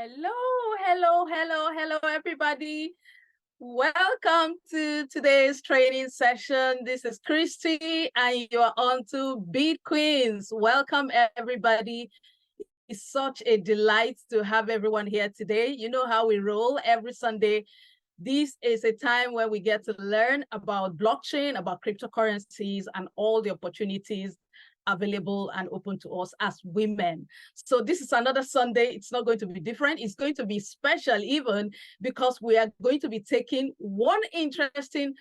Hello, everybody. Welcome to today's training session. This is Christy, and you are on to BitQueens. Welcome, everybody. It's such a delight to have everyone here today. You know how we roll every Sunday. This is a time where we get to learn about blockchain, about cryptocurrencies, and all the opportunities available and open to us as women. So this is another Sunday. It's not going to be different. It's going to be special even because we are going to be taking one interesting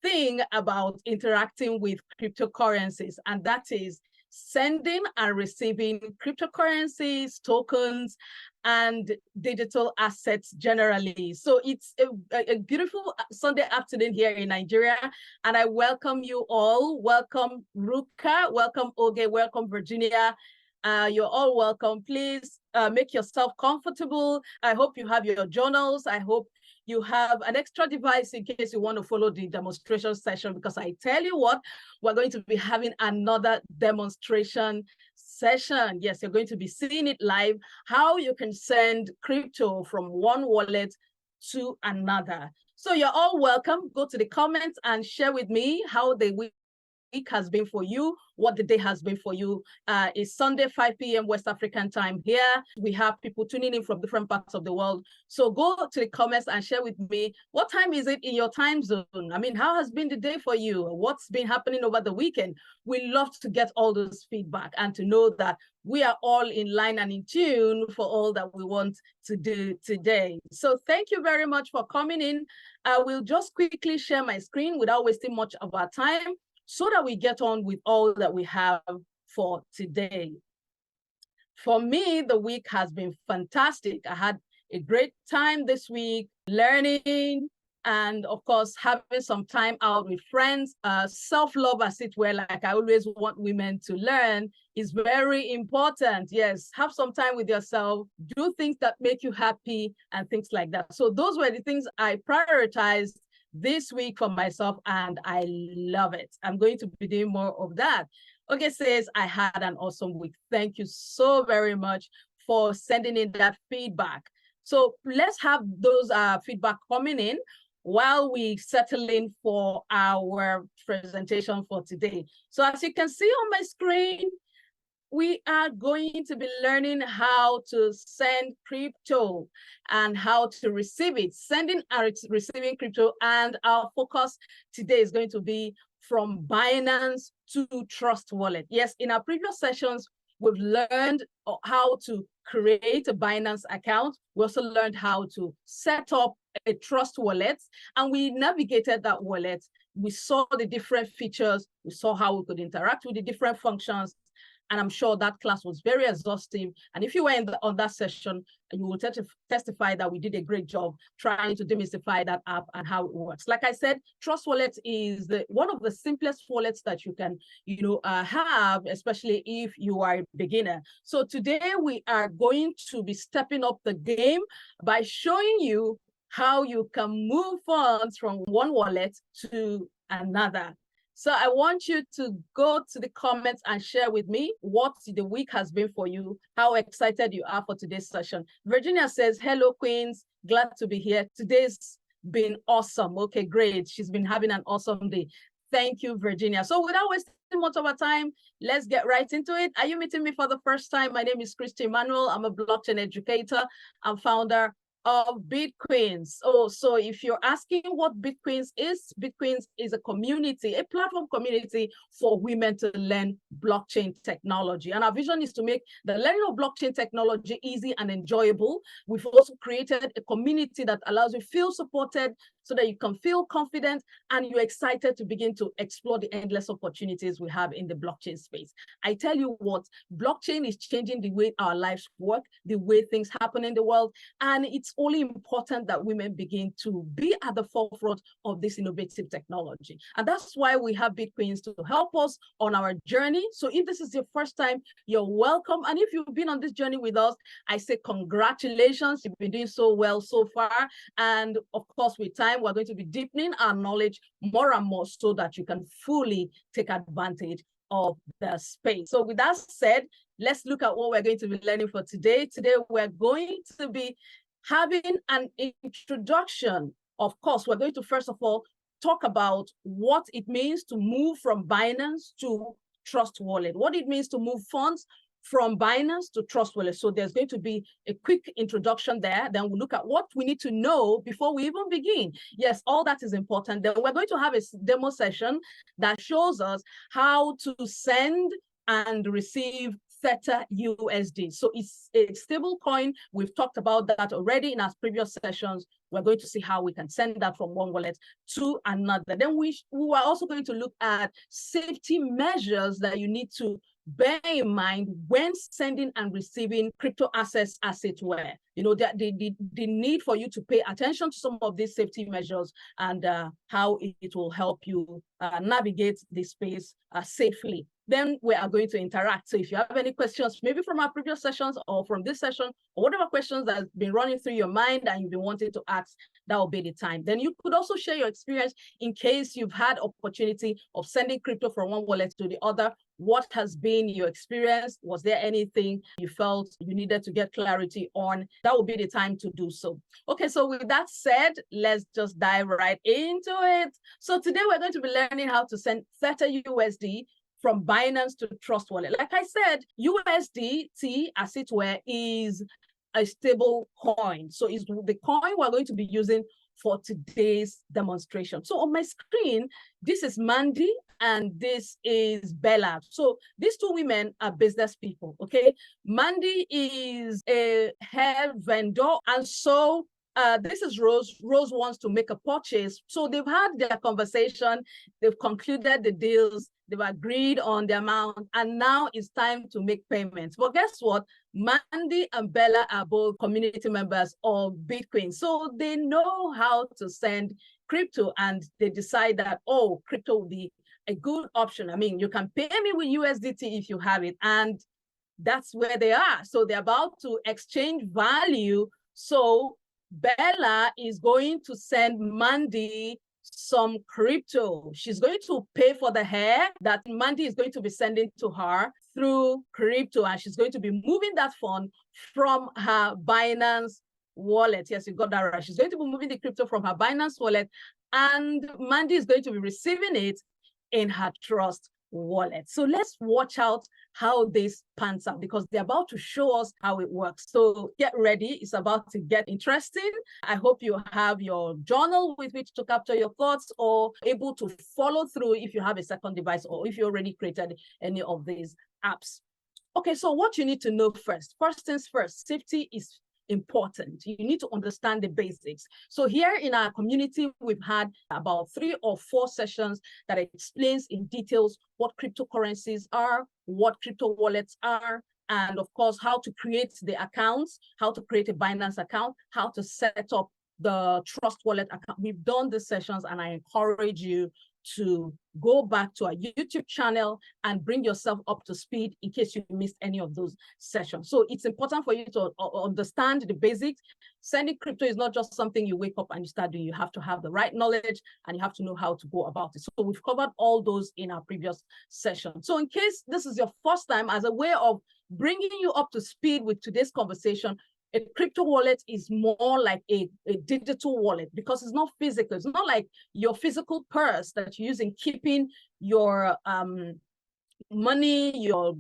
thing about interacting with cryptocurrencies, and that is sending and receiving cryptocurrencies, tokens, and digital assets generally. So it's a beautiful Sunday afternoon here in Nigeria, and I welcome you all. Welcome Ruka, welcome Oge, welcome Virginia. You're all welcome. Please make yourself comfortable. I hope you have your journals. I hope you have an extra device in case you want to follow the demonstration session, because I tell you what, we're going to be having another demonstration session. Yes, you're going to be seeing it live, how you can send crypto from one wallet to another. So you're all welcome. Go to the comments and share with me how the week has been for you, what the day has been for you. It's Sunday, 5 p.m. West African time here. We have people tuning in from different parts of the world. So go to the comments and share with me, what time is it in your time zone? I mean, how has been the day for you? What's been happening over the weekend? We love to get all those feedback and to know that we are all in line and in tune for all that we want to do today. So thank you very much for coming in. I will just quickly share my screen without wasting much of our time, so that we get on with all that we have for today. For me, the week has been fantastic. I had a great time this week learning and, of course, having some time out with friends. Self-love, as it were, like I always want women to learn, is very important. Yes, have some time with yourself, do things that make you happy and things like that. So those were the things I prioritized this week for myself, and I love it. I'm going to be doing more of that. Okay, says I had an awesome week. Thank you so very much for sending in that feedback. So let's have those feedback coming in while we settle in for our presentation for today. So as you can see on my screen, we are going to be learning how to send crypto and how to receive it, sending and receiving crypto. And our focus today is going to be from Binance to Trust Wallet. Yes, in our previous sessions, we've learned how to create a Binance account. We also learned how to set up a Trust Wallet, and we navigated that wallet. We saw the different features. We saw how we could interact with the different functions. And I'm sure that class was very exhaustive. And if you were on that session, you will testify that we did a great job trying to demystify that app and how it works. Like I said, Trust Wallet is one of the simplest wallets that you can, have, especially if you are a beginner. So today we are going to be stepping up the game by showing you how you can move funds from one wallet to another. So I want you to go to the comments and share with me what the week has been for you, how excited you are for today's session. Virginia says, hello, Queens. Glad to be here. Today's been awesome. Okay, great. She's been having an awesome day. Thank you, Virginia. So without wasting much of our time, let's get right into it. Are you meeting me for the first time? My name is Christy Emmanuel. I'm a blockchain educator and founder of BitQueens. Oh, so if you're asking what BitQueens is a community, a platform community for women to learn blockchain technology. And our vision is to make the learning of blockchain technology easy and enjoyable. We've also created a community that allows you to feel supported so that you can feel confident and you're excited to begin to explore the endless opportunities we have in the blockchain space. I tell you what, blockchain is changing the way our lives work, the way things happen in the world, and it's only important that women begin to be at the forefront of this innovative technology. And that's why we have BitQueens to help us on our journey. So if this is your first time, you're welcome. And if you've been on this journey with us, I say congratulations. You've been doing so well so far. And of course, with time, we're going to be deepening our knowledge more and more so that you can fully take advantage of the space. So with that said, let's look at what we're going to be learning for today. Today, we're going to be having an introduction. Of course, we're going to first of all talk about what it means to move from Binance to Trust Wallet, what it means to move funds from Binance to Trust Wallet. So there's going to be a quick introduction there. Then we'll look at what we need to know before we even begin. Yes, all that is important. Then we're going to have a demo session that shows us how to send and receive Theta USD. So it's a stable coin. We've talked about that already in our previous sessions. We're going to see how we can send that from one wallet to another. Then we are also going to look at safety measures that you need to bear in mind when sending and receiving crypto assets, as it were. You know, that the need for you to pay attention to some of these safety measures and how it will help you navigate this space safely. Then we are going to interact. So if you have any questions, maybe from our previous sessions or from this session, or whatever questions that have been running through your mind and you've been wanting to ask, that will be the time. Then you could also share your experience in case you've had opportunity of sending crypto from one wallet to the other. What has been your experience? Was there anything you felt you needed to get clarity on? That will be the time to do so. Okay, so with that said, let's just dive right into it. So today we're going to be learning how to send Theta USD from Binance to Trust Wallet. Like I said, USDT, as it were, is a stable coin. So it's the coin we're going to be using for today's demonstration. So on my screen, this is Mandy and this is Bella. So these two women are business people, okay? Mandy is a hair vendor, and so this is Rose. Rose wants to make a purchase. So they've had their conversation, they've concluded the deals, they've agreed on the amount, and now it's time to make payments. But guess what? Mandy and Bella are both community members of BitQueens. So they know how to send crypto, and they decide that, oh, crypto will be a good option. I mean, you can pay me with USDT if you have it. And that's where they are. So they're about to exchange value. So Bella is going to send Mandy some crypto. She's going to pay for the hair that Mandy is going to be sending to her through crypto, and she's going to be moving that fund from her Binance wallet. Yes, you got that right. She's going to be moving the crypto from her Binance wallet, and Mandy is going to be receiving it in her Trust wallet. So let's watch out how this pans out, because they're about to show us how it works. So get ready. It's about to get interesting. I hope you have your journal with which to capture your thoughts, or able to follow through if you have a second device, or if you already created any of these apps. Okay, so what you need to know first things first, safety is important. You need to understand the basics. So here in our community, we've had about 3 or 4 sessions that explains in details what cryptocurrencies are, what crypto wallets are, and of course, how to create the accounts, how to create a Binance account, how to set up the Trust Wallet account. We've done these sessions, and I encourage you to go back to our YouTube channel and bring yourself up to speed in case you missed any of those sessions. So it's important for you to understand the basics. Sending crypto is not just something you wake up and you start doing. You have to have the right knowledge, and you have to know how to go about it. So we've covered all those in our previous session. So in case this is your first time, as a way of bringing you up to speed with today's conversation, a crypto wallet is more like a digital wallet, because it's not physical. It's not like your physical purse that you use in keeping your money, your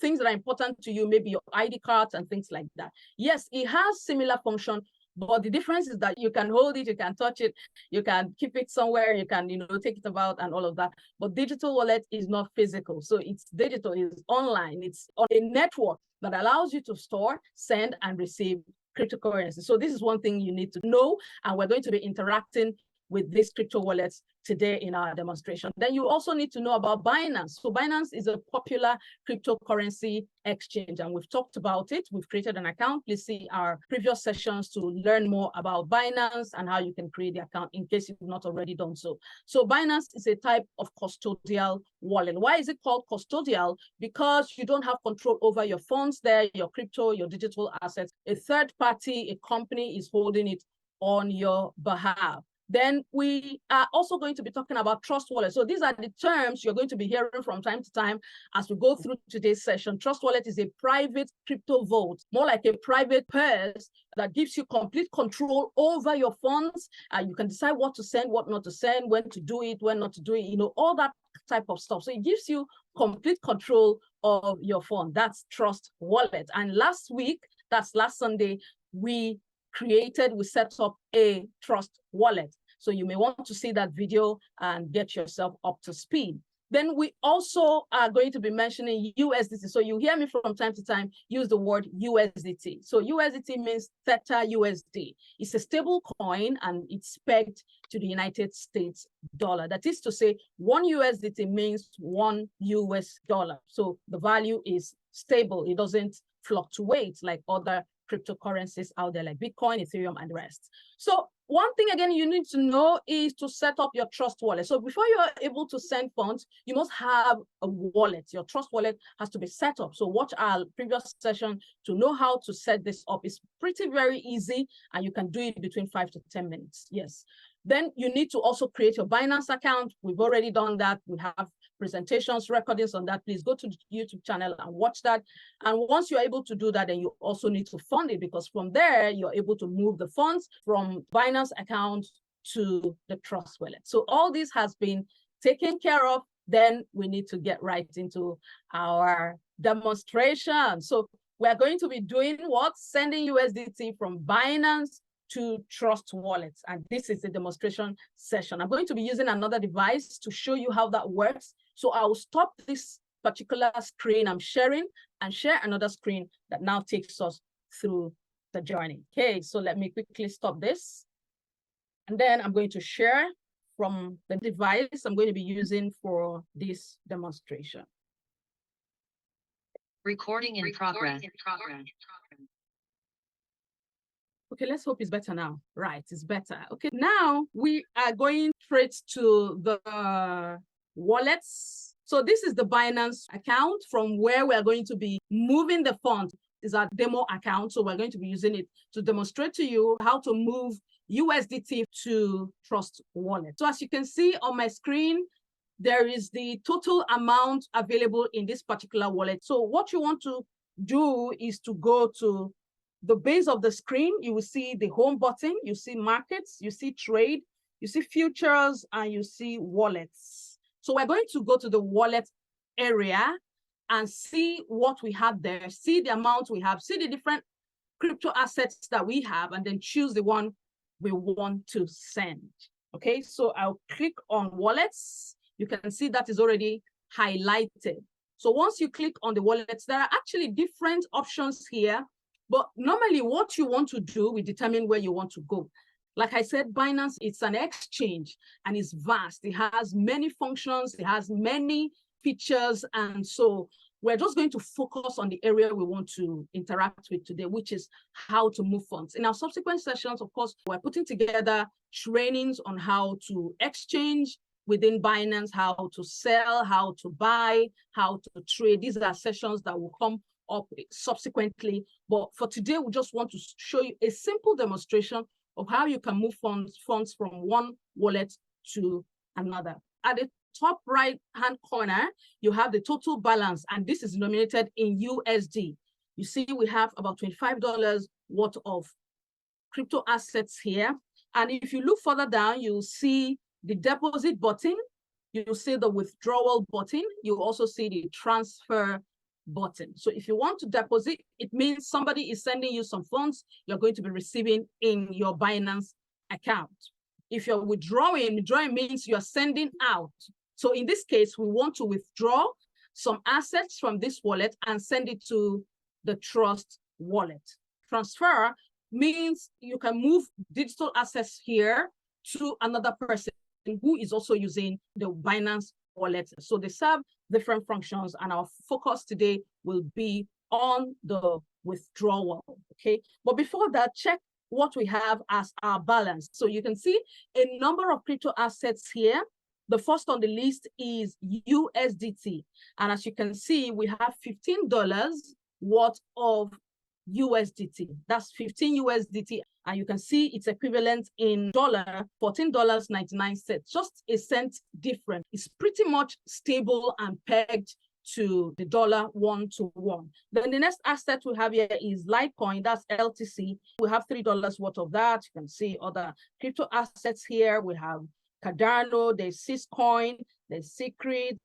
things that are important to you, maybe your ID cards and things like that. Yes, it has similar function, but the difference is that you can hold it, you can touch it, you can keep it somewhere, you can take it about and all of that. But digital wallet is not physical. So it's digital, it's online, it's on a network that allows you to store, send, and receive cryptocurrency. So this is one thing you need to know, and we're going to be interacting with these crypto wallets today in our demonstration. Then you also need to know about Binance. So Binance is a popular cryptocurrency exchange, and we've talked about it. We've created an account. Please see our previous sessions to learn more about Binance and how you can create the account in case you've not already done so. So Binance is a type of custodial wallet. Why is it called custodial? Because you don't have control over your funds there, your crypto, your digital assets. A third party, a company is holding it on your behalf. Then we are also going to be talking about trust wallet. So these are the terms you're going to be hearing from time to time as we go through today's session. Trust wallet is a private crypto vault, more like a private purse that gives you complete control over your funds. You can decide what to send, what not to send, when to do it, when not to do it, you know, all that type of stuff. So it gives you complete control of your fund. That's trust wallet. And last week, that's last Sunday, we set up a trust wallet. So you may want to see that video and get yourself up to speed. Then we also are going to be mentioning USDT. So you hear me from time to time use the word USDT. So USDT means Theta USD. It's a stable coin and it's pegged to the United States dollar. That is to say, one USDT means $1 US. So the value is stable. It doesn't fluctuate like other cryptocurrencies out there like Bitcoin, Ethereum, and the rest. So one thing again you need to know is to set up your trust wallet. So before you are able to send funds, you must have a wallet. Your trust wallet has to be set up. So watch our previous session to know how to set this up. It's pretty very easy and you can do it between 5 to 10 minutes. Yes. Then you need to also create your Binance account. We've already done that. We have presentations, recordings on that. Please go to the YouTube channel and watch that. And once you're able to do that, then you also need to fund it, because from there, you're able to move the funds from Binance account to the trust wallet. So all this has been taken care of. Then we need to get right into our demonstration. So we're going to be doing what? Sending USDT from Binance to trust wallets. And this is the demonstration session. I'm going to be using another device to show you how that works. So I will stop this particular screen I'm sharing and share another screen that now takes us through the journey. Okay, so let me quickly stop this. And then I'm going to share from the device I'm going to be using for this demonstration. Recording in progress. Okay, let's hope it's better now. Right, it's better. Okay, now we are going straight to the wallets. So this is the Binance account from where we are going to be moving the funds. Is our demo account. So we're going to be using it to demonstrate to you how to move USDT to trust wallet. So as you can see on my screen, there is the total amount available in this particular wallet. So what you want to do is to go to the base of the screen. You will see the home button, you see markets, you see trade, you see futures, and you see wallets. So we're going to go to the wallet area and see what we have there, see the amount we have, see the different crypto assets that we have, and then choose the one we want to send. Okay, so I'll click on wallets. You can see that is already highlighted. So once you click on the wallets, there are actually different options here. But normally what you want to do will determine where you want to go. Like I said, Binance, it's an exchange and it's vast. It has many functions, it has many features. And so we're just going to focus on the area we want to interact with today, which is how to move funds. In our subsequent sessions, of course, we're putting together trainings on how to exchange within Binance, how to sell, how to buy, how to trade. These are sessions that will come up subsequently. But for today, we just want to show you a simple demonstration of how you can move funds from one wallet to another. At the top right-hand corner, you have the total balance, and this is denominated in USD. You see, we have about $25 worth of crypto assets here. And if you look further down, you'll see the deposit button, you'll see the withdrawal button, you also see the transfer button. So if you want to deposit, it means somebody is sending you some funds you're going to be receiving in your Binance account. If you're withdrawing means you're sending out. So in this case, we want to withdraw some assets from this wallet and send it to the trust wallet. Transfer means you can move digital assets here to another person who is also using the Binance wallet. So they serve different functions, and our focus today will be on the withdrawal, okay? But before that, check what we have as our balance. So you can see a number of crypto assets here. The first on the list is USDT. And as you can see, we have $15 worth of USDT. That's 15 USDT. And you can see it's equivalent in dollar, $14.99. Just a cent different. It's pretty much stable and pegged to the dollar 1-to-1. Then the next asset we have here is Litecoin, that's LTC. We have $3 worth of that. You can see other crypto assets here. We have Cardano, there's Syscoin, there's Secret,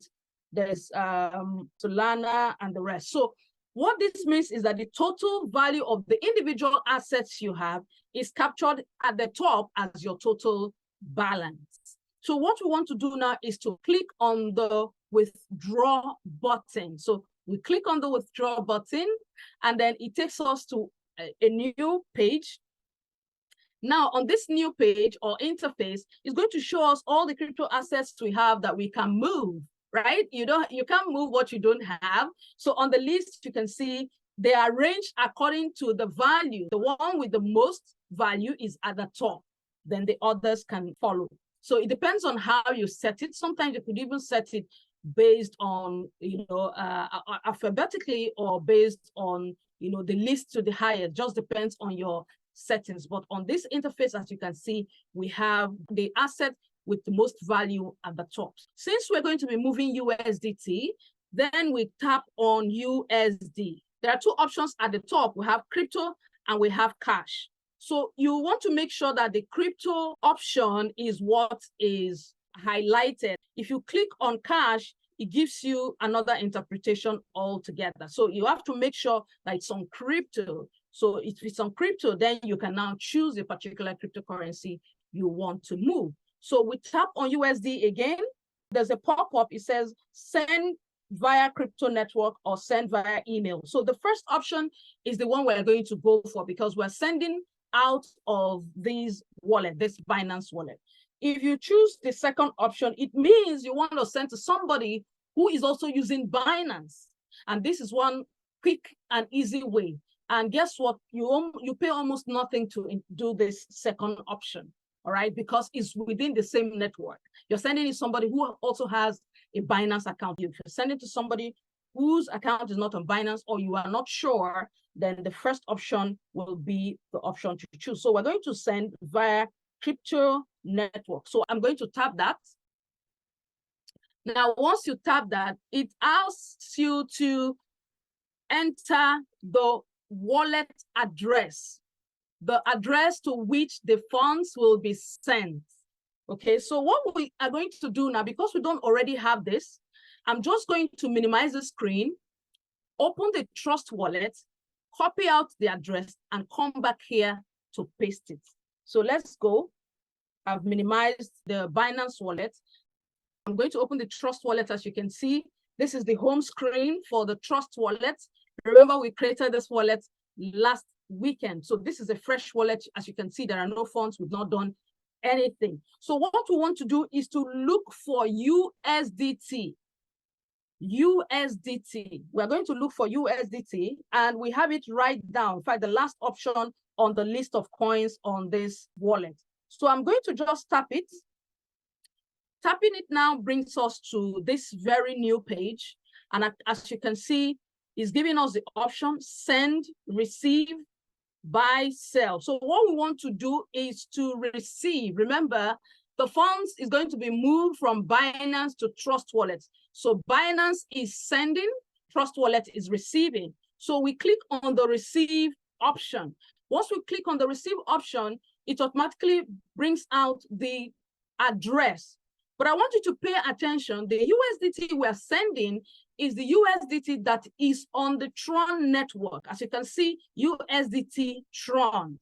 there's Solana, and the rest. So what this means is that the total value of the individual assets you have is captured at the top as your total balance. So what we want to do now is to click on the withdraw button. So we click on the withdraw button, and then it takes us to a new page. Now, on this new page or interface, it's going to show us all the crypto assets we have that we can move, right? You can't move what you don't have. So on the list, you can see they are arranged according to the value. The one with the most value is at the top. Then the others can follow. So it depends on how you set it. Sometimes you could even set it based on, alphabetically, or based on, the least to the highest. Just depends on your settings. But on this interface, as you can see, we have the asset with the most value at the top. Since we're going to be moving USDT, then we tap on USD. There are two options at the top. We have crypto and we have cash. So you want to make sure that the crypto option is what is highlighted. If you click on cash, it gives you another interpretation altogether. So you have to make sure that it's on crypto. So if it's on crypto, then you can now choose a particular cryptocurrency you want to move. So we tap on USD again. There's a pop-up. It says send via crypto network or send via email. So the first option is the one we're going to go for because we're sending out of this wallet, this Binance wallet. If you choose the second option, it means you want to send to somebody who is also using Binance. And this is one quick and easy way. And guess what? You pay almost nothing to do this second option, all right? Because it's within the same network. You're sending it to somebody who also has a Binance account. If you're sending to somebody whose account is not on Binance or you are not sure, then the first option will be the option to choose. So we're going to send via crypto network. So I'm going to tap that. Now, once you tap that, it asks you to enter the wallet address, the address to which the funds will be sent. Okay, so what we are going to do now, because we don't already have this, I'm just going to minimize the screen, open the Trust Wallet, copy out the address, and come back here to paste it. So let's go. I've minimized the Binance wallet. I'm going to open the Trust Wallet. As you can see, this is the home screen for the Trust Wallet. Remember, we created this wallet last weekend. So this is a fresh wallet. As you can see, there are no funds. We've not done anything. So what we want to do is to look for USDT. USDT. We're going to look for USDT, and we have it right down. In fact, the last option on the list of coins on this wallet. So I'm going to just tap it. Tapping it now brings us to this very new page. And as you can see, it's giving us the option send, receive, buy, sell. So what we want to do is to receive. Remember, the funds is going to be moved from Binance to Trust Wallet. So Binance is sending, Trust Wallet is receiving. So we click on the receive option. Once we click on the receive option, it automatically brings out the address. But I want you to pay attention. The USDT we're sending is the USDT that is on the Tron network. As you can see, USDT Tron.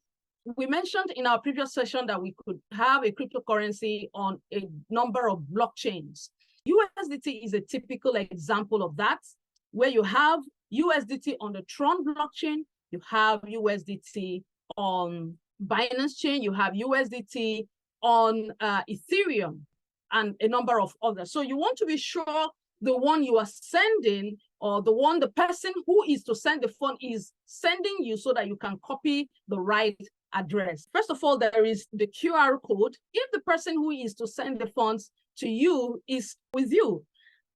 We mentioned in our previous session that we could have a cryptocurrency on a number of blockchains. USDT is a typical example of that, where you have USDT on the Tron blockchain, you have USDT on Binance chain, you have USDT on Ethereum, and a number of others. So you want to be sure the one you are sending, or the person who is to send the fund is sending you, so that you can copy the right address. First of all, there is the QR code. If the person who is to send the funds to you is with you,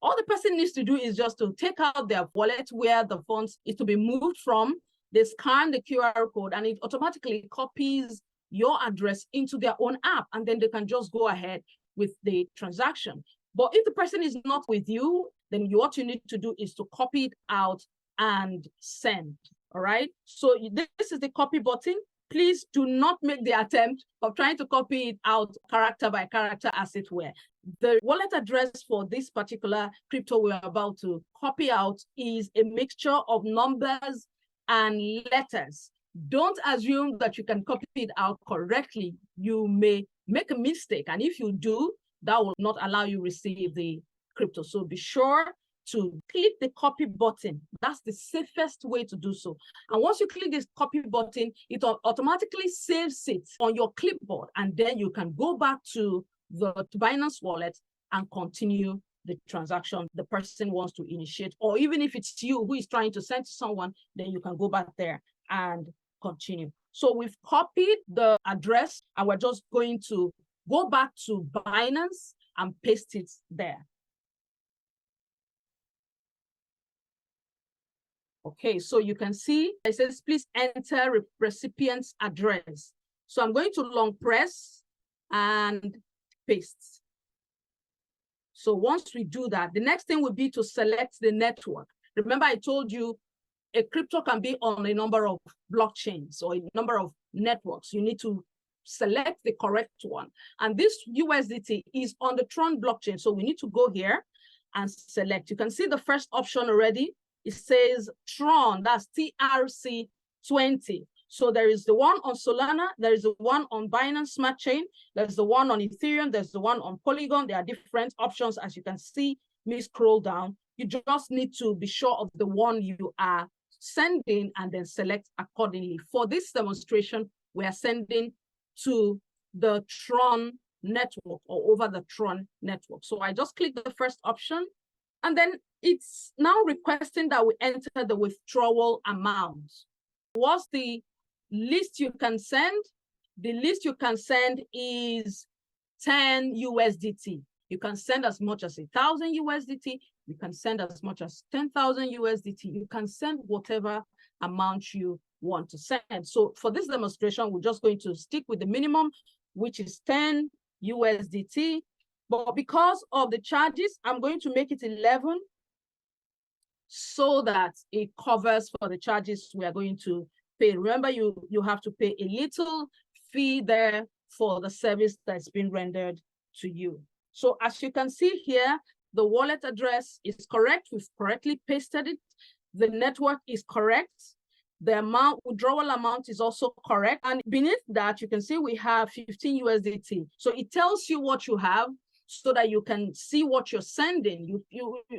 all the person needs to do is just to take out their wallet where the funds is to be moved from. they scan the QR code and it automatically copies your address into their own app, and then they can just go ahead with the transaction. But if the person is not with you, then what you need to do is to copy it out and send. All right. So this is the copy button. Please do not make the attempt of trying to copy it out character by character, as it were. The wallet address for this particular crypto we're about to copy out is a mixture of numbers and letters. Don't assume that you can copy it out correctly. You may make a mistake, and if you do, that will not allow you receive the crypto. So be sure to click the copy button. That's the safest way to do so. And once you click this copy button, it automatically saves it on your clipboard, and then you can go back to the Binance wallet and continue the transaction the person wants to initiate. Or even if it's you who is trying to send to someone, then you can go back there and continue. So we've copied the address, and we're just going to go back to Binance and paste it there. Okay, so you can see it says, please enter recipient's address. So I'm going to long press and paste. So once we do that, the next thing would be to select the network. Remember, I told you a crypto can be on a number of blockchains or a number of networks. You need to select the correct one. And this USDT is on the Tron blockchain. So we need to go here and select. You can see the first option already. It says Tron, that's TRC20. So there is the one on Solana, there is the one on Binance Smart Chain, there's the one on Ethereum, there's the one on Polygon. There are different options, as you can see me scroll down. You just need to be sure of the one you are sending and then select accordingly. For this demonstration, we are sending to the Tron network or over the Tron network. So I just click the first option, and then it's now requesting that we enter the withdrawal amount. What's the least you can send? The least you can send is 10 USDT. You can send as much as 1,000 USDT. You can send as much as 10,000 USDT. You can send whatever amount you want to send. So for this demonstration, we're just going to stick with the minimum, which is 10 USDT. But because of the charges, I'm going to make it 11 so that it covers for the charges we are going to pay. Remember, you have to pay a little fee there for the service that's been rendered to you. So as you can see here, the wallet address is correct. We've correctly pasted it. The network is correct. The withdrawal amount is also correct. And beneath that, you can see we have 15 USDT. So it tells you what you have so that you can see what you're sending.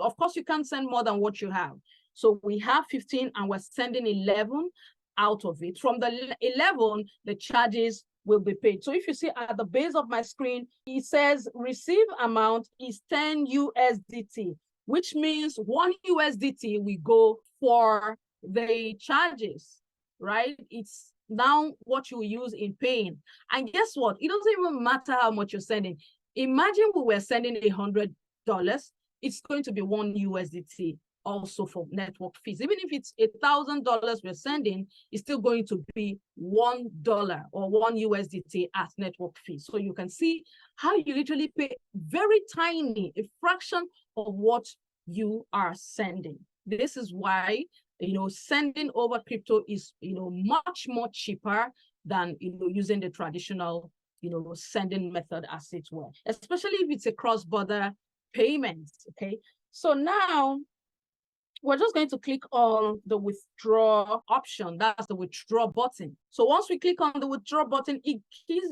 Of course, you can't send more than what you have. So we have 15 and we're sending 11 out of it. From the 11, the charges will be paid. So if you see at the base of my screen, it says receive amount is 10 USDT, which means 1 USDT we go for the charges, right? It's now what you use in paying. And guess what? It doesn't even matter how much you're sending. Imagine we were sending $100, it's going to be 1 USDT also for network fees. Even if it's $1,000 we're sending, it's still going to be $1 or 1 USDT as network fee. So you can see how you literally pay very tiny, a fraction of what you are sending. This is why, sending over crypto is, much more cheaper than, using the traditional, sending method, as it were, especially if it's a cross-border payment, okay? So now, we're just going to click on the withdraw option. That's the withdraw button. So once we click on the withdraw button, it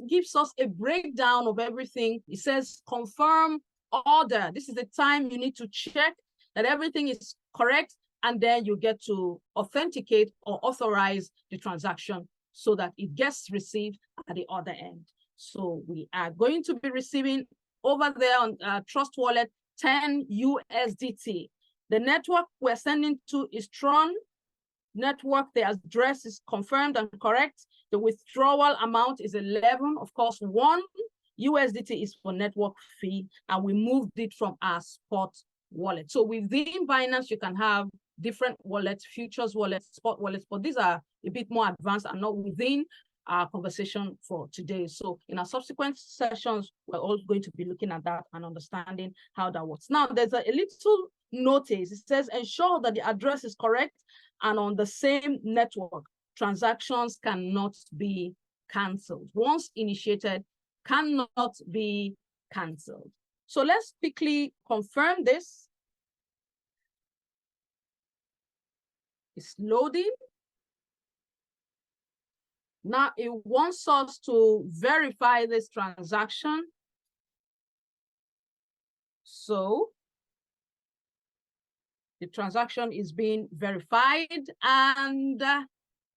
gives us a breakdown of everything. It says confirm order. This is the time you need to check that everything is correct, and then you get to authenticate or authorize the transaction so that it gets received at the other end. So we are going to be receiving over there on Trust Wallet 10 USDT. The network we're sending to is Tron network. The address is confirmed and correct. The withdrawal amount is 11. Of course, 1 USDT is for network fee, and we moved it from our spot wallet. So within Binance, you can have different wallets, futures wallets, spot wallets, but these are a bit more advanced and not within our conversation for today. So in our subsequent sessions, we're all going to be looking at that and understanding how that works. Now, there's a little notice. It says, ensure that the address is correct and on the same network. Transactions cannot be canceled. Once initiated, cannot be canceled. So let's quickly confirm this. It's loading. Now it wants us to verify this transaction. So the transaction is being verified and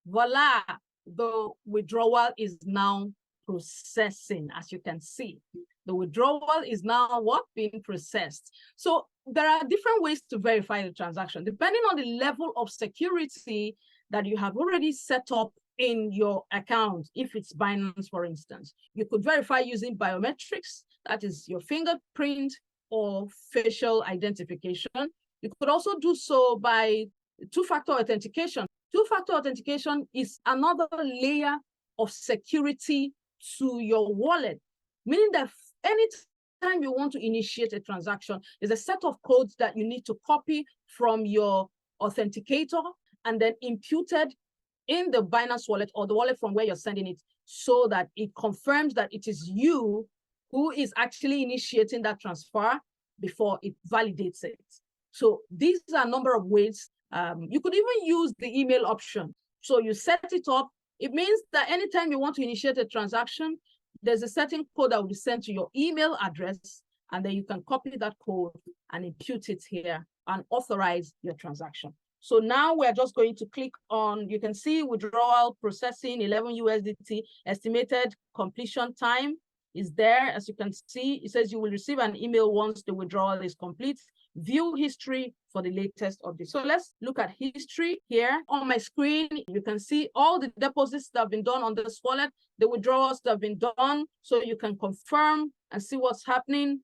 voila, the withdrawal is now processing. As you can see, the withdrawal is now what? Being processed. So there are different ways to verify the transaction, depending on the level of security that you have already set up in your account. If it's Binance, for instance, you could verify using biometrics, that is your fingerprint or facial identification. You could also do so by two-factor authentication. Two-factor authentication is another layer of security to your wallet, meaning that anytime you want to initiate a transaction, there's a set of codes that you need to copy from your authenticator and then imputed in the Binance wallet or the wallet from where you're sending it, so that it confirms that it is you who is actually initiating that transfer before it validates it. So these are a number of ways. You could even use the email option. So you set it up. It means that anytime you want to initiate a transaction, there's a certain code that will be sent to your email address, and then you can copy that code and impute it here and authorize your transaction. So now we're just going to click on, you can see withdrawal processing 11 USDT, estimated completion time is there. As you can see, it says you will receive an email once the withdrawal is complete. View history for the latest update. So let's look at history here. On my screen, you can see all the deposits that have been done on this wallet, the withdrawals that have been done, so you can confirm and see what's happening.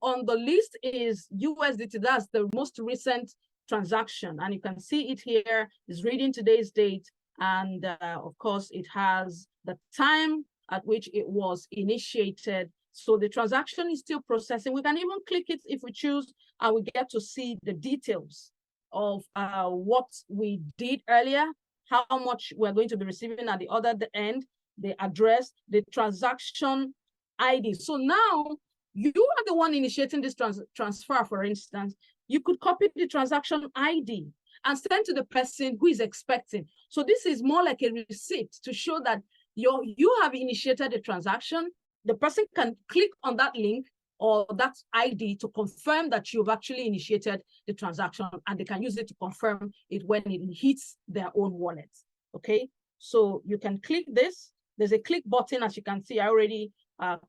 On the list is USDT, that's the most recent transaction, and you can see it here is reading today's date, and of course it has the time at which it was initiated. So the transaction is still processing. We can even click it if we choose, and we get to see the details of what we did earlier, how much we're going to be receiving at the other end, the address, the transaction ID. So now you are the one initiating this transfer, for instance. You could copy the transaction ID and send to the person who is expecting. So this is more like a receipt to show that you have initiated a transaction. The person can click on that link or that ID to confirm that you've actually initiated the transaction, and they can use it to confirm it when it hits their own wallet. Okay, so you can click this. There's a click button, as you can see. I already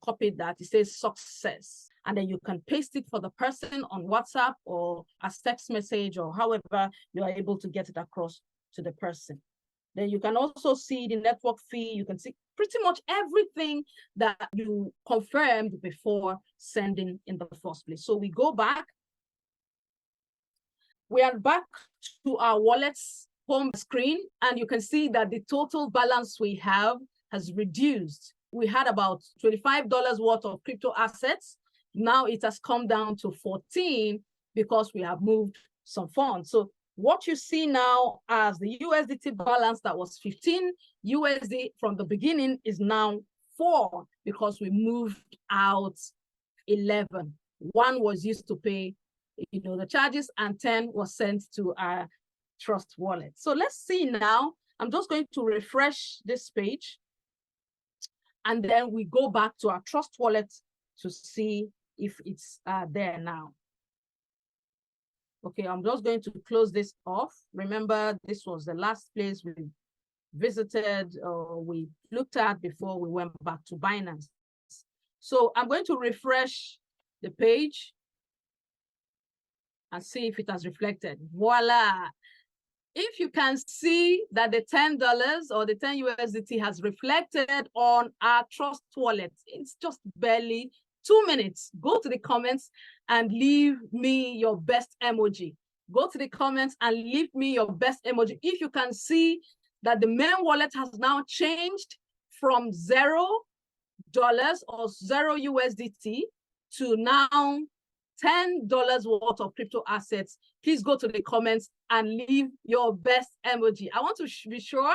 copied that. It says success. And then you can paste it for the person on WhatsApp or as text message, or however you are able to get it across to the person. Then you can also see the network fee. You can see pretty much everything that you confirmed before sending in the first place. So we go back. We are back to our wallet's home screen, and you can see that the total balance we have has reduced. We had about $25 worth of crypto assets. Now it has come down to 14 because we have moved some funds. So what you see now as the USDT balance that was 15 USD from the beginning is now 4 because we moved out 11. 1 was used to pay, the charges, and 10 was sent to our trust wallet. So let's see now. I'm just going to refresh this page, and then we go back to our trust wallet to see if it's there now. Okay, I'm just going to close this off. Remember, this was the last place we visited or we looked at before we went back to Binance. So I'm going to refresh the page and see if it has reflected. Voila. If you can see that the $10 or the 10 USDT has reflected on our trust wallet, it's just barely 2 minutes. Go to the comments and leave me your best emoji. go to the comments and leave me your best emoji. If you can see that the main wallet has now changed from $0 or 0 USDT to now $10 worth of crypto assets, please go to the comments and leave your best emoji. I want to be sure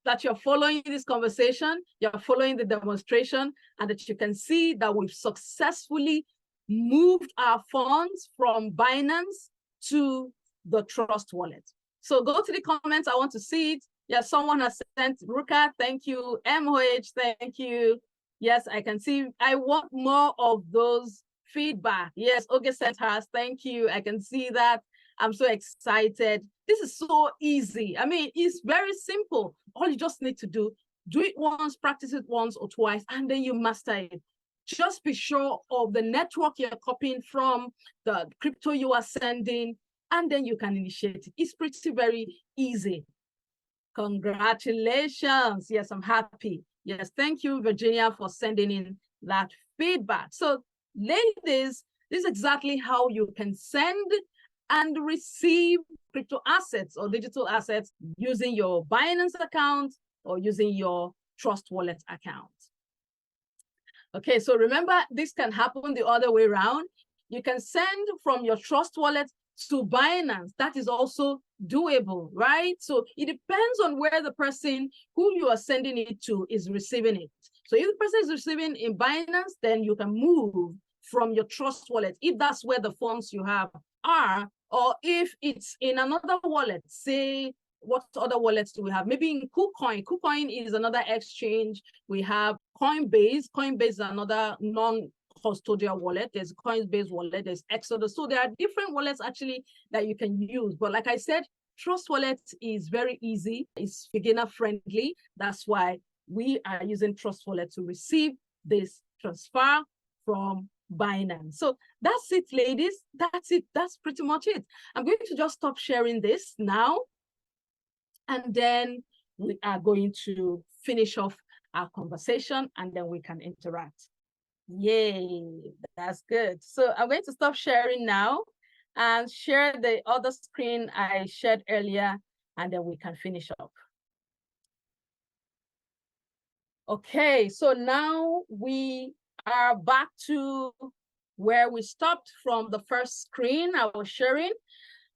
that you're following this conversation, you're following the demonstration, and that you can see that we've successfully moved our funds from Binance to the Trust Wallet. So go to the comments. I want to see it. Yes, someone has sent Ruka, thank you. MOH, thank you. Yes, I can see. I want more of those feedback. Yes, Oge sent us. Thank you. I can see that. I'm so excited. This is so easy. I mean, it's very simple. All you just need to do it once, practice it once or twice, and then you master it. Just be sure of the network you're copying from, the crypto you are sending, and then you can initiate it. It's pretty very easy. Congratulations. Yes, I'm happy. Yes, thank you, Virginia, for sending in that feedback. So, ladies, this is exactly how you can send and receive crypto assets or digital assets using your Binance account or using your Trust Wallet account. Okay, so remember, this can happen the other way around. You can send from your Trust Wallet to Binance. That is also doable, right? So it depends on where the person who you are sending it to is receiving it. So if the person is receiving in Binance, then you can move from your Trust Wallet, if that's where the funds you have are, or if it's in another wallet, say, what other wallets do we have? Maybe in KuCoin. KuCoin is another exchange. We have Coinbase. Coinbase is another non-custodial wallet. There's Coinbase wallet, there's Exodus. So there are different wallets actually that you can use. But like I said, Trust Wallet is very easy. It's beginner friendly. That's why we are using Trust Wallet to receive this transfer from Binance. So that's it, ladies. That's it. That's pretty much it. I'm going to just stop sharing this now. And then we are going to finish off our conversation and then we can interact. Yay, that's good. So I'm going to stop sharing now and share the other screen I shared earlier, and then we can finish up. Okay, so now we are back to where we stopped from the first screen I was sharing.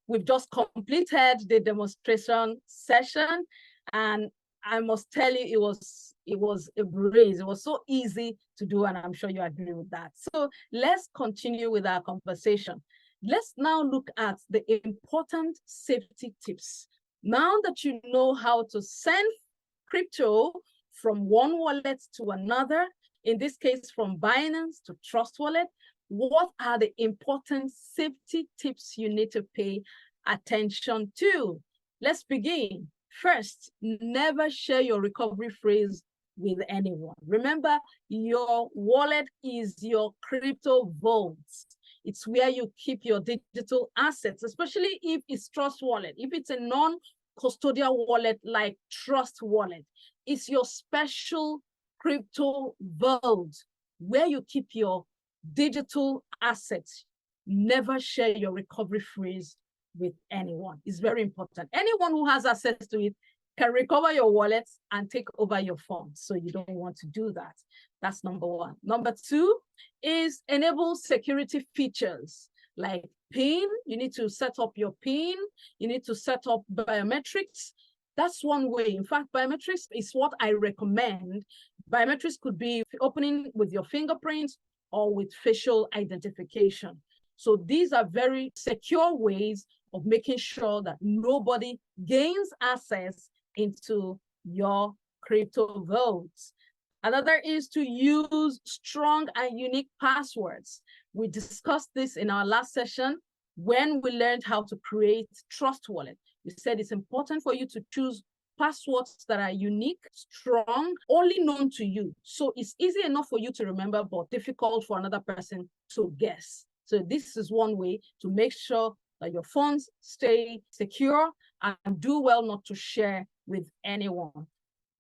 We've just completed the demonstration session, and I must tell you, it was a breeze. It was so easy to do, and I'm sure you agree with that. So let's continue with our conversation. Let's now look at the important safety tips. Now that you know how to send crypto from one wallet to another, in this case from Binance to Trust Wallet, what are the important safety tips you need to pay attention to? Let's begin. First, never share your recovery phrase with anyone. Remember, your wallet is your crypto vault. It's where you keep your digital assets, especially if it's Trust Wallet. If it's a non-custodial wallet like Trust Wallet, it's your special crypto vault where you keep your digital assets. Never share your recovery phrase with anyone. It's very important. Anyone who has access to it can recover your wallet and take over your funds. So you don't want to do that. That's number one. Number two is enable security features like PIN. You need to set up your PIN. You need to set up biometrics. That's one way. In fact, biometrics is what I recommend. Biometrics could be opening with your fingerprints or with facial identification. So these are very secure ways of making sure that nobody gains access into your crypto vaults. Another is to use strong and unique passwords. We discussed this in our last session when we learned how to create Trust Wallet. We said it's important for you to choose passwords that are unique, strong, only known to you. So it's easy enough for you to remember, but difficult for another person to guess. So this is one way to make sure that your funds stay secure and do well not to share with anyone.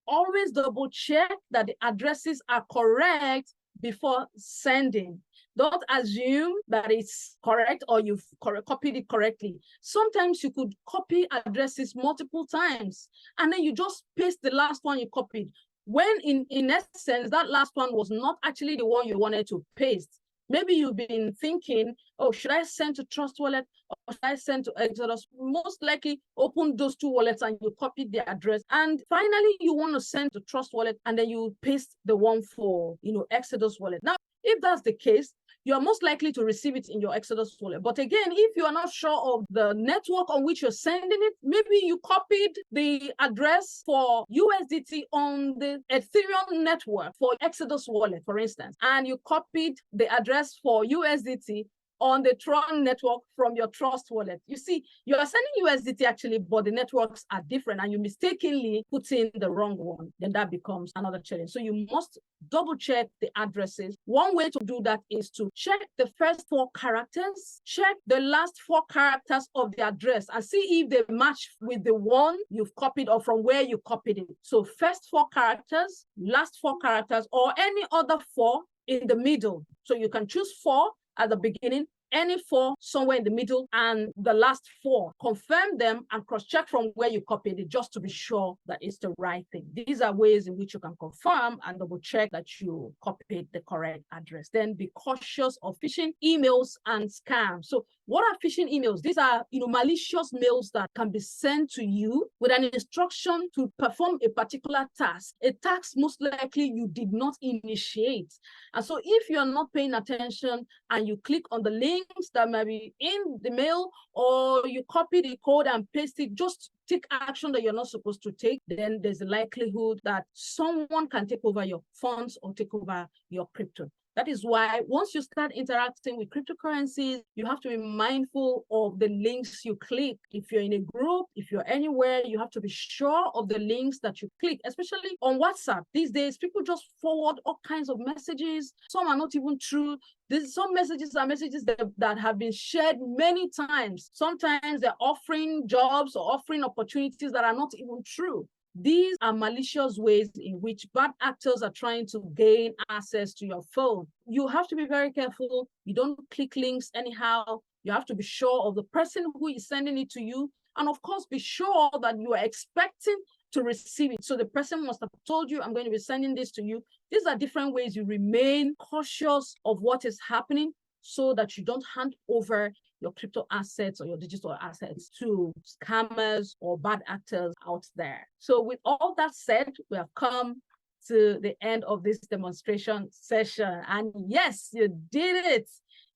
Always double check that the addresses are correct before sending. Don't assume that it's correct or you've copied it correctly. Sometimes you could copy addresses multiple times, and then you just paste the last one you copied, when in essence, that last one was not actually the one you wanted to paste. Maybe you've been thinking, oh, should I send to Trust Wallet or should I send to Exodus? Most likely open those two wallets and you copy the address. And finally, you want to send to Trust Wallet and then you paste the one for, Exodus Wallet. Now, if that's the case, you are most likely to receive it in your Exodus wallet. But again, if you are not sure of the network on which you're sending it, maybe you copied the address for USDT on the Ethereum network for Exodus wallet, for instance, and you copied the address for USDT on the Tron network from your Trust wallet. You see, you are sending USDT actually, but the networks are different and you mistakenly put in the wrong one. Then that becomes another challenge. So you must double check the addresses. One way to do that is to check the first 4 characters, check the last 4 characters of the address and see if they match with the one you've copied or from where you copied it. So first 4 characters, last 4 characters, or any other 4 in the middle. So you can choose 4 at the beginning, any 4 somewhere in the middle, and the last 4. Confirm them and cross-check from where you copied it just to be sure that it's the right thing. These are ways in which you can confirm and double-check that you copied the correct address. Then be cautious of phishing emails and scams. So what are phishing emails? These are malicious mails that can be sent to you with an instruction to perform a particular task, a task most likely you did not initiate. And so if you're not paying attention and you click on the links that may be in the mail, or you copy the code and paste it, just take action that you're not supposed to take, then there's a likelihood that someone can take over your funds or take over your crypto. That is why once you start interacting with cryptocurrencies, you have to be mindful of the links you click. If you're in a group, if you're anywhere, you have to be sure of the links that you click, especially on WhatsApp. These days, people just forward all kinds of messages. Some are not even true. Some messages are messages that have been shared many times. Sometimes they're offering jobs or offering opportunities that are not even true. These are malicious ways in which bad actors are trying to gain access to your phone. You have to be very careful. You don't click links anyhow. You have to be sure of the person who is sending it to you. And of course, be sure that you are expecting to receive it. So the person must have told you, I'm going to be sending this to you. These are different ways you remain cautious of what is happening so that you don't hand over your crypto assets or your digital assets to scammers or bad actors out there. So with all that said, we have come to the end of this demonstration session. And yes, you did it.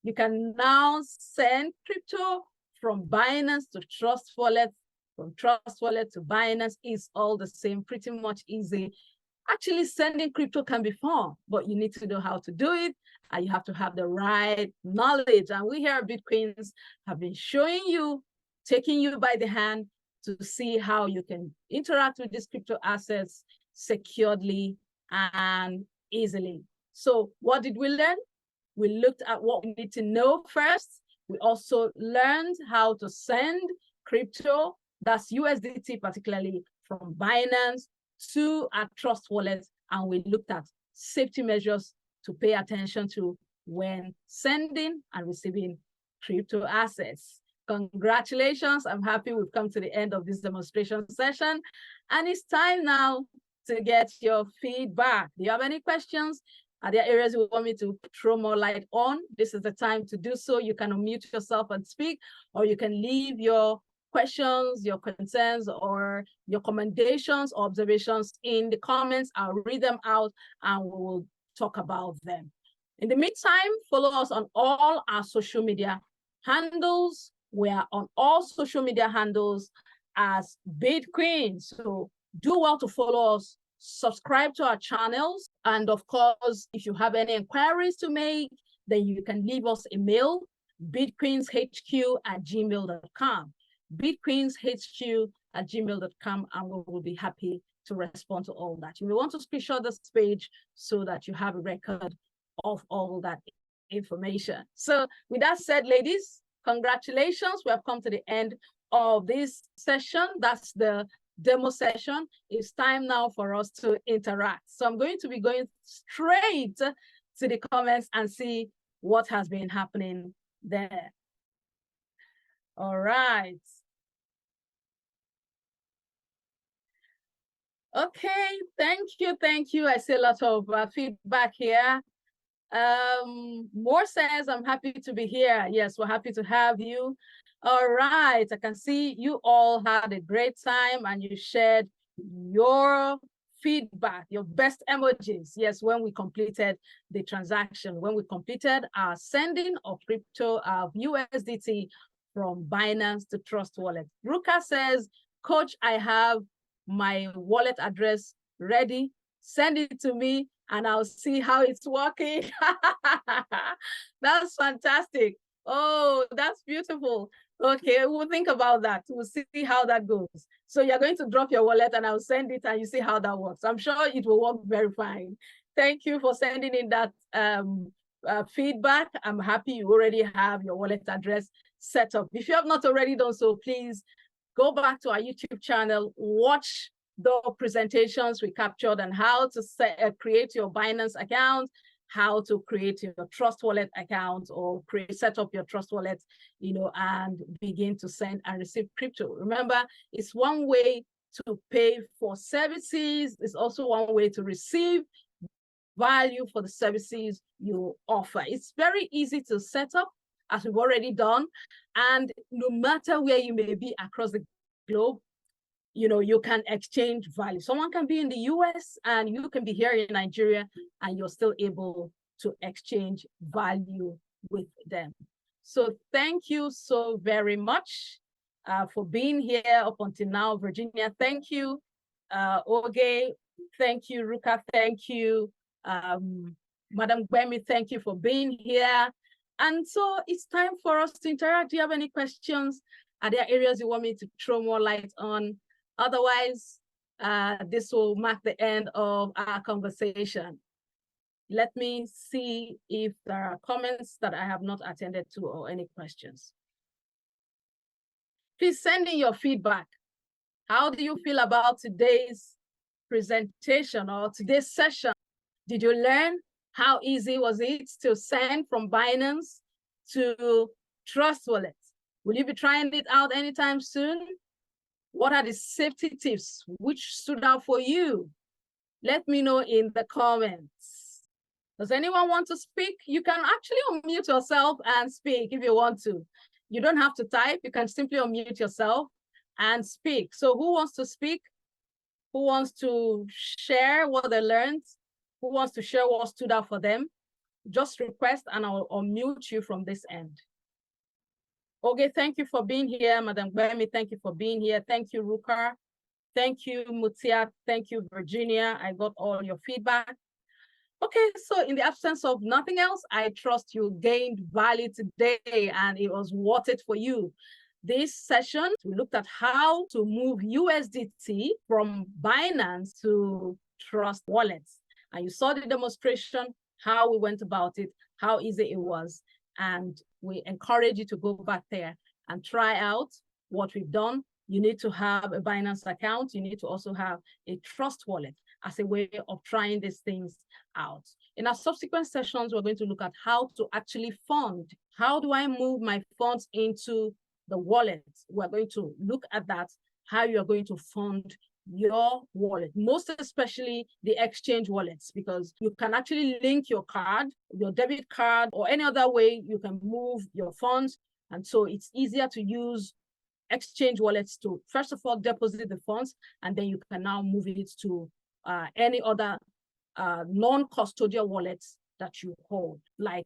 You can now send crypto from Binance to Trust Wallet, from Trust Wallet to Binance. Is all the same, pretty much easy. Actually, sending crypto can be fun, but you need to know how to do it, and you have to have the right knowledge. And we here at BitQueens have been showing you, taking you by the hand to see how you can interact with these crypto assets securely and easily. So what did we learn? We looked at what we need to know first. We also learned how to send crypto, that's USDT particularly, from Binance to our Trust Wallet, and we looked at safety measures to pay attention to when sending and receiving crypto assets. Congratulations, I'm happy we've come to the end of this demonstration session, and it's time now to get your feedback. Do you have any questions? Are there areas you want me to throw more light on? This is the time to do so. You can unmute yourself and speak, or you can leave your questions, your concerns, or your commendations or observations in the comments. I'll read them out and we will talk about them. In the meantime, follow us on all our social media handles. We are on all social media handles as BitQueens. So do well to follow us, subscribe to our channels, and of course, if you have any inquiries to make, then you can leave us a mail, bitqueenshq@gmail.com. bitqueenshq@gmail.com, and we will be happy to respond to all that. You may want to screenshot this page so that you have a record of all that information. So with that said, ladies, congratulations. We have come to the end of this session. That's the demo session. It's time now for us to interact. So I'm going to be going straight to the comments and see what has been happening there. All right. Okay, thank you. I see a lot of feedback here. More says, I'm happy to be here. Yes, we're happy to have you. All right, I can see you all had a great time and you shared your feedback, your best emojis. Yes, when we completed the transaction, when we completed our sending of crypto of USDT from Binance to Trust Wallet. Ruka says, Coach, I have my wallet address ready. Send it to me and I'll see how it's working. That's fantastic. Oh, that's beautiful. Okay, we'll think about that. We'll see how that goes. So you're going to drop your wallet and I'll send it and you see how that works. I'm sure it will work very fine. Thank you for sending in that feedback. I'm happy you already have your wallet address set up. If you have not already done so, please go back to our YouTube channel, watch the presentations we captured on how to create your Binance account, how to create your Trust Wallet account or set up your Trust Wallet, and begin to send and receive crypto. Remember, it's one way to pay for services. It's also one way to receive value for the services you offer. It's very easy to set up, as we've already done. And no matter where you may be across the globe, you can exchange value. Someone can be in the US and you can be here in Nigeria and you're still able to exchange value with them. So thank you so very much for being here up until now. Virginia, thank you. Oge, thank you. Ruka, thank you. Madam Gbemi, thank you for being here. And so it's time for us to interact. Do you have any questions? Are there areas you want me to throw more light on? Otherwise, this will mark the end of our conversation. Let me see if there are comments that I have not attended to or any questions. Please send in your feedback. How do you feel about today's presentation or today's session? Did you learn? How easy was it to send from Binance to Trust Wallet? Will you be trying it out anytime soon? What are the safety tips which stood out for you? Let me know in the comments. Does anyone want to speak? You can actually unmute yourself and speak if you want to. You don't have to type. You can simply unmute yourself and speak. So who wants to speak? Who wants to share what they learned? Who wants to share what stood out for them? Just request and I'll unmute you from this end. Okay, thank you for being here, Madam Gbemi. Thank you for being here. Thank you, Ruka. Thank you, Mutia. Thank you, Virginia. I got all your feedback. Okay, so in the absence of nothing else, I trust you gained value today and it was worth it for you. This session, we looked at how to move USDT from Binance to Trust Wallets. And you saw the demonstration, how we went about it, how easy it was. And we encourage you to go back there and try out what we've done. You need to have a Binance account. You need to also have a Trust Wallet as a way of trying these things out. In our subsequent sessions, we're going to look at how to actually fund. How do I move my funds into the wallet? We're going to look at that, how you're going to fund your wallet, most especially the exchange wallets, because you can actually link your card, your debit card, or any other way you can move your funds. And so it's easier to use exchange wallets to, first of all, deposit the funds, and then you can now move it to any other non-custodial wallets that you hold, like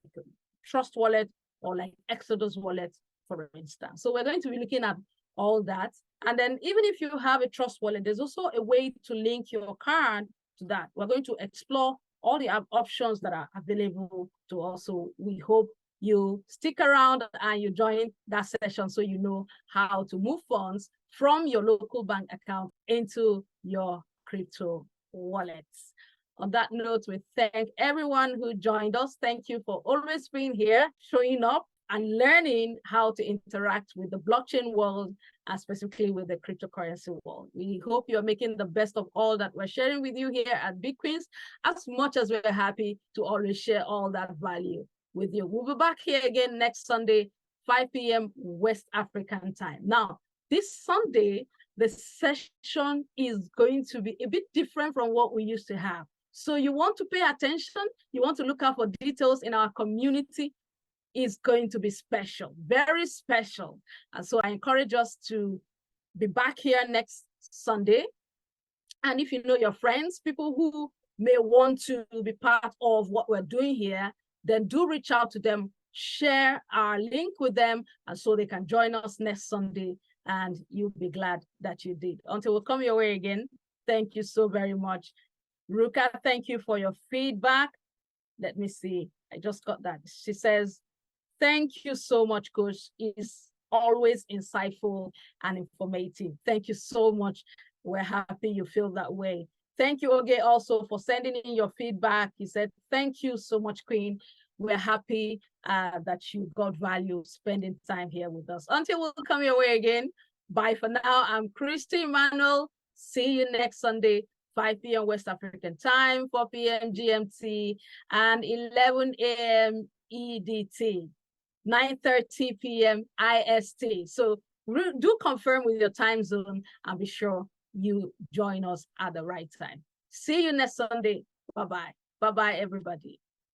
Trust Wallet or like Exodus Wallet, for instance. So we're going to be looking at all that. And then even if you have a Trust Wallet, there's also a way to link your card to that. We're going to explore all the options that are available to us. So we hope you stick around and you join that session so you know how to move funds from your local bank account into your crypto wallets. On that note, we thank everyone who joined us. Thank you for always being here, showing up, and learning how to interact with the blockchain world, and specifically with the cryptocurrency world. We hope you're making the best of all that we're sharing with you here at BitQueens, as much as we're happy to always share all that value with you. We'll be back here again next Sunday, 5 p.m. West African time. Now, this Sunday, the session is going to be a bit different from what we used to have. So you want to pay attention, you want to look out for details in our community. Is going to be special, very special. And so I encourage us to be back here next Sunday. And if you know your friends, people who may want to be part of what we're doing here, then do reach out to them, share our link with them, and so they can join us next Sunday, and you'll be glad that you did. Until we come your way again, thank you so very much. Ruka, thank you for your feedback. Let me see. I just got that. She says, thank you so much, Coach. It's always insightful and informative. Thank you so much. We're happy you feel that way. Thank you, Oge, also for sending in your feedback. He said, thank you so much, Queen. We're happy that you got value spending time here with us. Until we'll come your way again, bye for now. I'm Christy Manuel. See you next Sunday, 5 p.m. West African time, 4 p.m. GMT, and 11 a.m. EDT, 9:30 p.m. IST. So do confirm with your time zone and be sure you join us at the right time. See you next Sunday. Bye-bye. Bye-bye, everybody.